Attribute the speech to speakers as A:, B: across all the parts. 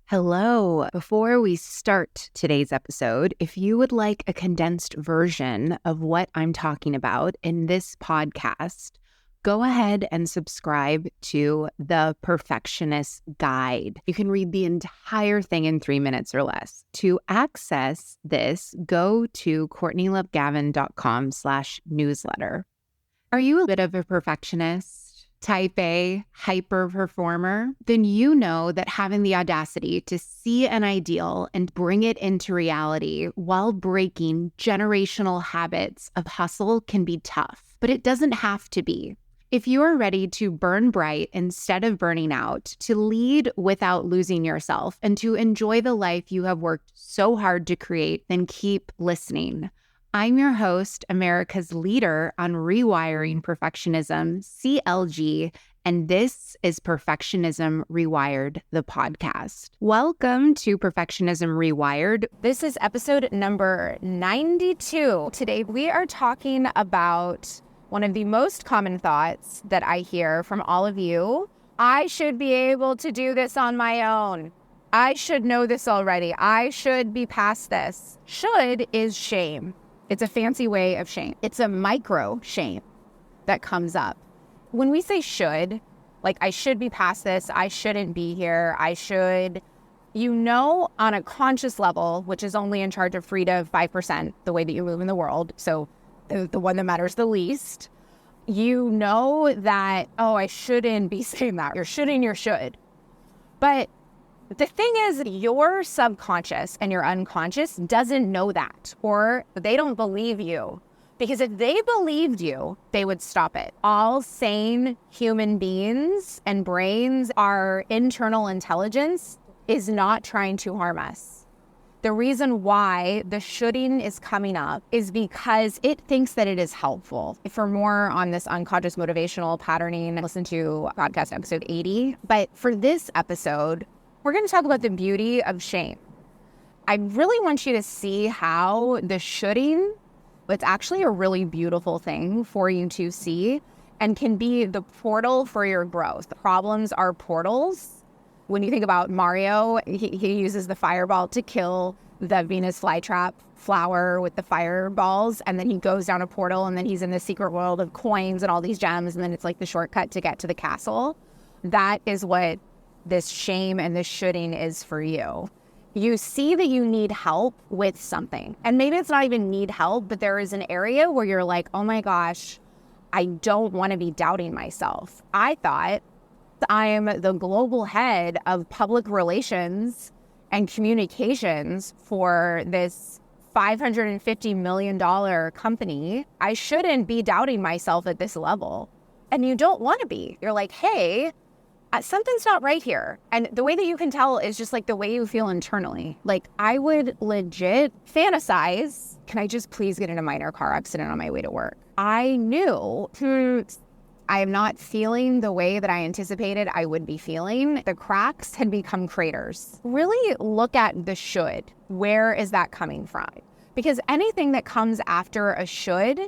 A: Hello. Before we start today's episode, if you would like a condensed version of what I'm talking about in this podcast, go ahead and subscribe to The Perfectionist Guide. You can read the entire thing in 3 minutes or less. To access this, go to CourtneyLoveGavin.com/newsletter. Are you a bit of a perfectionist? Type A, hyper performer? Then you know that having the audacity to see an ideal and bring it into reality while breaking generational habits of hustle can be tough, but it doesn't have to be. If you are ready to burn bright instead of burning out, to lead without losing yourself, and to enjoy the life you have worked so hard to create, then keep listening. I'm your host, America's leader on rewiring perfectionism, CLG, and this is Perfectionism Rewired, the podcast. Welcome to Perfectionism Rewired. This is episode number 92. Today, we are talking about one of the most common thoughts that I hear from all of you. I should be able to do this on my own. I should know this already. I should be past this. Should is shame. It's a fancy way of shame. It's a micro shame that comes up. When we say should, like I should be past this, I shouldn't be here, I should, on a conscious level, which is only in charge of 3 to 5%, the way that you move in the world, so the one that matters the least, you know that, I shouldn't be saying that. You're shoulding your should. But the thing is, your subconscious and your unconscious doesn't know that, or they don't believe you. Because if they believed you, they would stop it. All sane human beings and brains, our internal intelligence is not trying to harm us. The reason why the shoulding is coming up is because it thinks that it is helpful. For more on this unconscious motivational patterning, listen to podcast episode 80. But for this episode, we're going to talk about the beauty of shame. I really want you to see how the shoulding, it's actually a really beautiful thing for you to see and can be the portal for your growth. Problems are portals. When you think about Mario, he uses the fireball to kill the Venus flytrap flower with the fireballs, and then he goes down a portal, and then he's in the secret world of coins and all these gems, and then it's like the shortcut to get to the castle. That is what this shame and this shoulding is for you. You see that you need help with something. And maybe it's not even need help, but there is an area where you're like, oh my gosh, I don't want to be doubting myself. I thought I'm the global head of public relations and communications for this $550 million company. I shouldn't be doubting myself at this level. And you don't want to be. You're like, hey, something's not right here. And the way that you can tell is just like the way you feel internally. Like I would legit fantasize, can I just please get in a minor car accident on my way to work? I knew I am not feeling the way that I anticipated I would be feeling. The cracks had become craters. Really look at the should. Where is that coming from? Because anything that comes after a should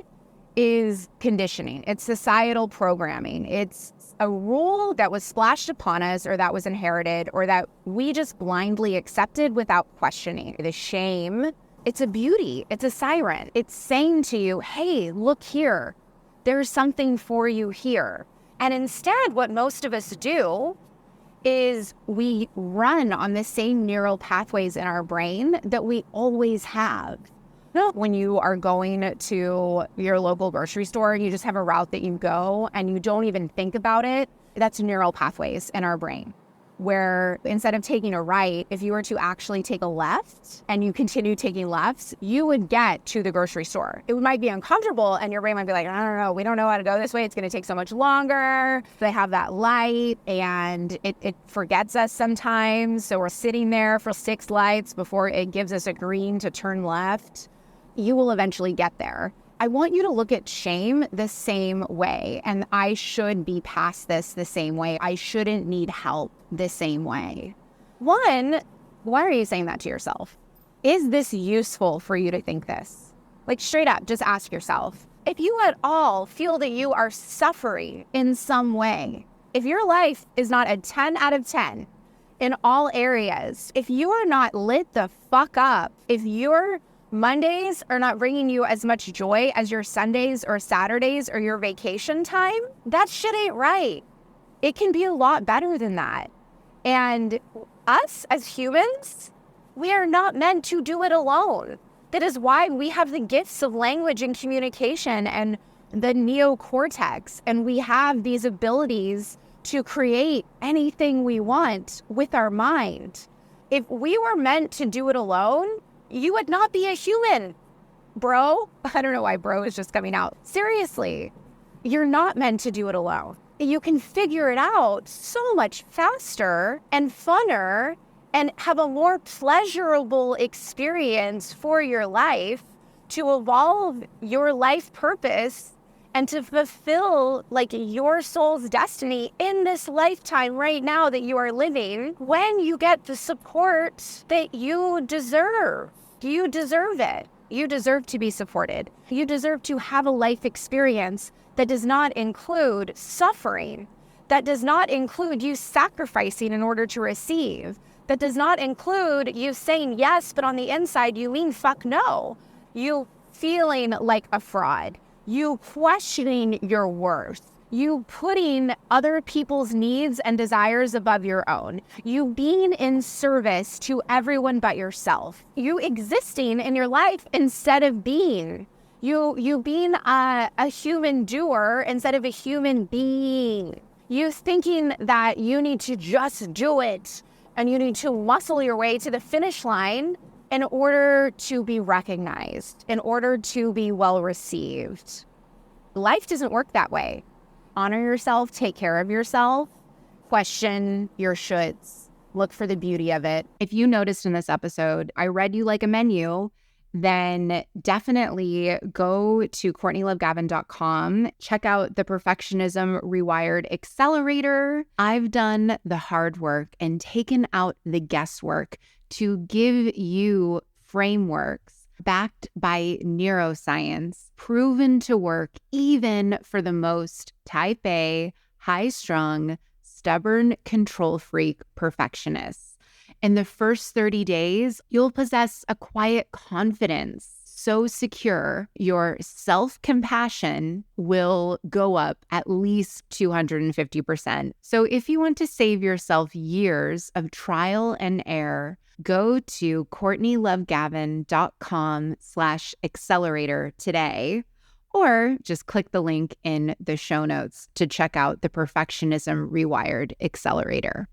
A: is conditioning. It's societal programming. It's a rule that was splashed upon us, or that was inherited, or that we just blindly accepted without questioning. The shame, it's a beauty. It's a siren. It's saying to you, hey, look here. There's something for you here. And instead, what most of us do is we run on the same neural pathways in our brain that we always have. When you are going to your local grocery store, you just have a route that you go and you don't even think about it. That's neural pathways in our brain, where instead of taking a right, if you were to actually take a left and you continue taking lefts, you would get to the grocery store. It might be uncomfortable and your brain might be like, I don't know, we don't know how to go this way. It's going to take so much longer. They have that light and it forgets us sometimes. So we're sitting there for 6 lights before it gives us a green to turn left. You will eventually get there. I want you to look at shame the same way, and I should be past this the same way. I shouldn't need help the same way. One, why are you saying that to yourself? Is this useful for you to think this? Like straight up, just ask yourself. If you at all feel that you are suffering in some way, if your life is not a 10 out of 10,
B: in all areas. If you are not lit the fuck up, if your Mondays are not bringing you as much joy as your Sundays or Saturdays or your vacation time, that shit ain't right. It can be a lot better than that. And us as humans, we are not meant to do it alone. That is why we have the gifts of language and communication and the neocortex, and we have these abilities to create anything we want with our mind. If we were meant to do it alone, you would not be a human, bro. I don't know why bro is just coming out. Seriously, you're not meant to do it alone. You can figure it out so much faster and funner and have a more pleasurable experience for your life to evolve your life purpose and to fulfill like your soul's destiny in this lifetime right now that you are living when you get the support that you deserve. You deserve it. You deserve to be supported. You deserve to have a life experience that does not include suffering, that does not include you sacrificing in order to receive, that does not include you saying yes, but on the inside you mean fuck no. You feeling like a fraud. You questioning your worth, you putting other people's needs and desires above your own, you being in service to everyone but yourself, you existing in your life instead of being, you being a human doer instead of a human being, you thinking that you need to just do it and you need to muscle your way to the finish line in order to be recognized, in order to be well received. Life doesn't work that way. Honor yourself, take care of yourself, question your shoulds, look for the beauty of it.
A: If you noticed in this episode, I read you like a menu, then definitely go to CourtneyLoveGavin.com, check out the Perfectionism Rewired Accelerator. I've done the hard work and taken out the guesswork to give you frameworks backed by neuroscience, proven to work even for the most type A, high-strung, stubborn, control freak perfectionists. In the first 30 days, you'll possess a quiet confidence so secure, your self-compassion will go up at least 250%. So if you want to save yourself years of trial and error, go to CourtneyLoveGavin.com/accelerator today, or just click the link in the show notes to check out the Perfectionism Rewired Accelerator.